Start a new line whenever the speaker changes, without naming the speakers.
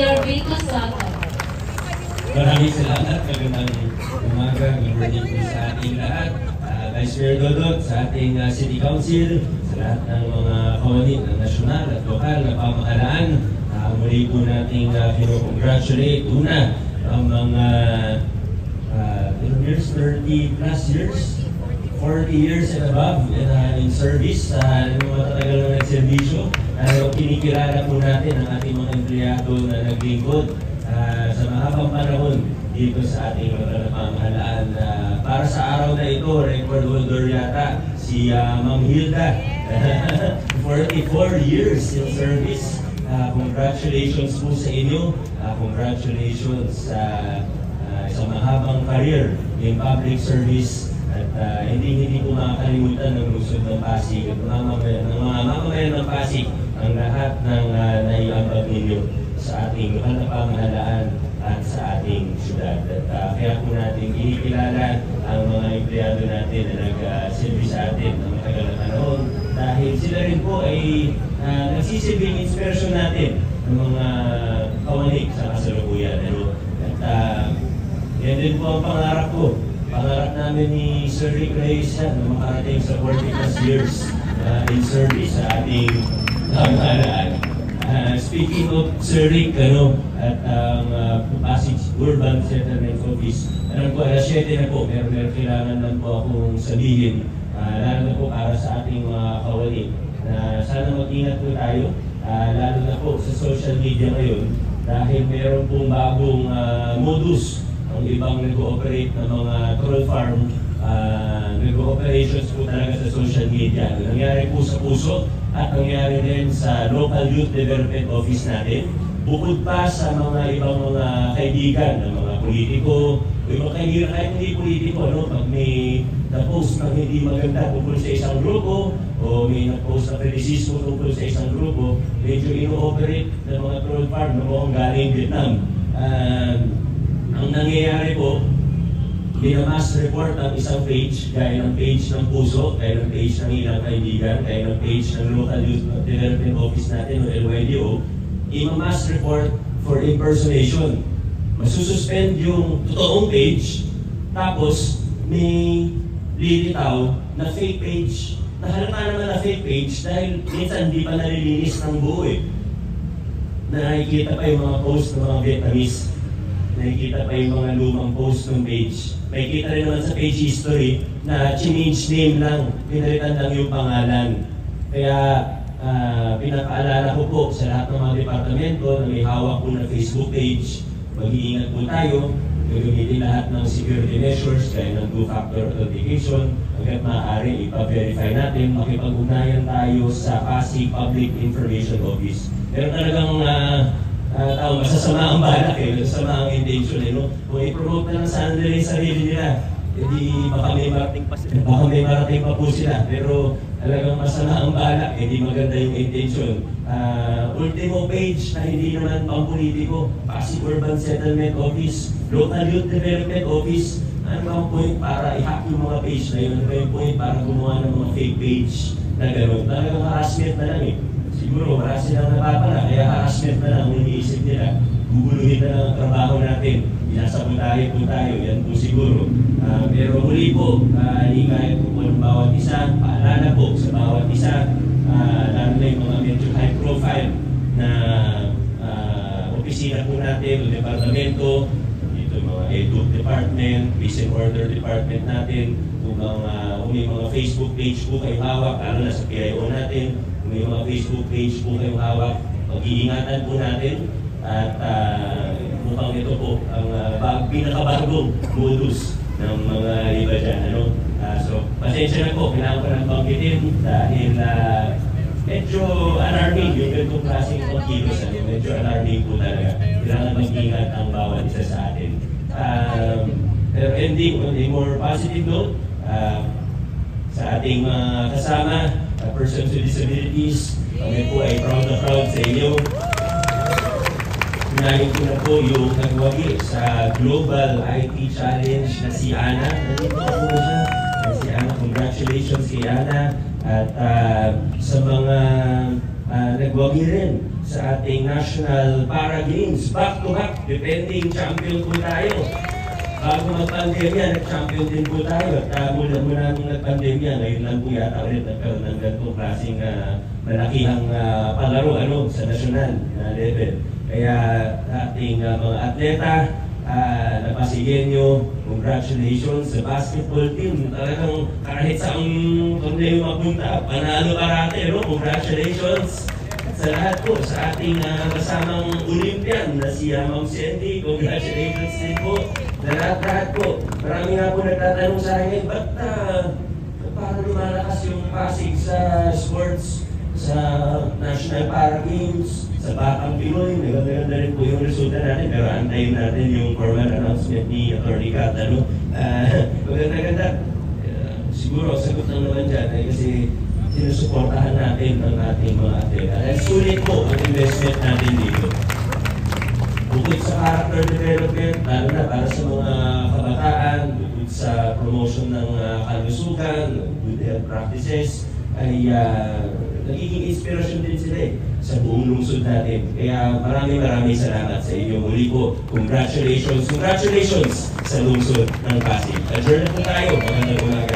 Mayor Vico Soto.
Maraming salamat. Magandang umaga. Good morning po sa ating lahat. Vice Mayor Dodot, sa ating City Council, sa lahat ng mga kawani ng nasyonal at lokal na pamahalaan. Muli po nating pinocongratulate una ang mga 30 plus years, 40 years and above in service sa mga tatagal na nagservisyo. Kinikilala po natin ang ating mga empleyado na naglingkod sa mahabang panahon dito sa ating mga pamahalaan. Para sa araw na ito, record holder yata si Ma'am Hilda. 44 years in service. Congratulations po sa inyo. Congratulations sa mahabang career in public service. At hindi po makakalimutan ng lungsod ng Pasig at mga mamamayan ng Pasig ang lahat ng naiambag ninyo sa ating lokal na pamahalaan at sa ating syudad. At kaya po natin inikilala ang mga empleyado natin na nagsilbi sa atin ng matagal na panahon dahil sila rin po ay nagsisilbing inspirasyon natin ng mga kawanik sa kasalukuyan. At yan din po ang pangarap ko. Pangarap namin ni Sir Rick Reyes na makarating sa 40 plus years in service sa ating pamahalaan. Speaking of Sir Rick, at ang Pasig Urban Settlement Office, alam ko alas 7 na po, pero kailangan lang po akong sabihin, lalo na po para sa ating mga kawali, na sana mag-ingat po tayo, lalo na po sa social media ngayon, dahil meron pong bagong modus ang ibang nag-ooperate ng mga troll farm, nag-operations po talaga sa social media. Nangyari po sa Puso at nangyari din sa Local Youth Development Office natin. Bukod pa sa mga ibang mga kaibigan ng mga politiko, ibang kaibigan kahit hindi politiko, pag may na-post na hindi maganda tungkol sa isang grupo o may na-post na kritisismo tungkol sa isang grupo, medyo ino-operate ng mga troll farm na mukhang galing Vietnam. Ang nangyayari po, binamass report ang isang page, gaya ng page ng Puso, gaya ng page ng ilang kaibigan, gaya ng page ng Local Youth Development Office natin o LYDO, i-mass report for impersonation. Masususpend yung totoong page, tapos may lilitaw na fake page. Nahalata naman na fake page dahil minsan hindi pa nalilinis ng buo eh. Nakikita pa yung mga post ng mga Vietnamese. Nakikita pa yung mga lumang post ng page. Nakikita rin naman sa page history na change name lang, pinalitan lang yung pangalan. Kaya pinapaalala ko po sa lahat ng mga departamento na may hawak po na Facebook page, mag-iingat po tayo, gagamitin lahat ng security measures, kaya ng two-factor authentication, hanggat maaari ipa-verify natin, makipag-ugnayan tayo sa Pasig Public Information Office. Pero talagang tao, masasama ang balak masasama ang intention Kung i-promote na lang sana nila yung sarili nila, hindi baka may marating pa po sila. Pero talagang masama ang balak, hindi maganda yung intention. Ultimo page na hindi naman pang-politiko, Pasig Urban Settlement Office, Local Youth Development Office, ano ba ang point para i-hack yung mga page na yun? Ano ba yung point para gumawa ng mga fake page na gano'n? Talagang harassment na lang Siguro marami silang napapala, kaya harassment na lang ang iniisip nila. Guguluhin na lang ang trabaho natin. Inasabudahin po tayo, yan po siguro. Pero muli po, hingahit po ng bawat isa, paalala po sa bawat isa, lalo na yung mga medyo high profile na opisina po natin, o departamento, dito mga Edu Department, Peace and Order Department natin, kung may mga Facebook page po kayo hawak, lalo na sa PIO natin, may mga Facebook page po kayong hawak, mag-iingatan po natin at mukhang ito po ang pinakabagong modus ng mga iba dyan. So, pasensya na po, kailangan ko ng banggitin dahil medyo alarming yung ganitong klaseng pagkilos. Medyo alarming po talaga. Kailangan mag-ingat ang bawat isa sa atin. Pero ending on a more positive note, sa ating mga kasama, persons with disabilities, kami po ay proud na proud sa inyo. Unahin ko na po yung nagwagi sa Global IT Challenge na si Ana. Nandito po siya. Si Ana, congratulations kay Ana. At sa mga nagwagi rin sa ating National Para Games. Back-to-back, defending champion po tayo. Bago mag-pandemya, nag-champion din po tayo. At mula nung nag-pandemya, ngayon lang po yata ulit nagkaroon ng ganitong klaseng malakihang palaro sa national level. Kaya ating mga atleta, Napasigenyo, congratulations sa basketball team. Talagang kahit sa ang torneo mapunta, panalo parate, no? Congratulations sa lahat po, sa ating kasamang Olympian na si Ma'am Cindy. Congratulations din po sa lahat po. Marami nga po nagtatanong sa akin, ba't parang lumalakas yung Pasig sa sports, sa National Para Games, sa Batang Pinoy? Maganda rin po yung resulta natin, pero antayin natin yung formal announcement ni Atty. Kat. Maganda-ganda. Siguro, sagot lang naman dyan, kasi sinusuportahan natin ang ating mga atleta. At sulit po ang investment natin dito. Bukod sa character development, lalo na para sa mga kabataan, bukod sa promotion ng kalusugan, good health practices, ay nagiging inspirasyon din sila sa buong lungsod natin. Kaya maraming salamat sa inyo. Muli po, congratulations sa lungsod ng Pasig. Adjourn na po tayo. Magandang umaga.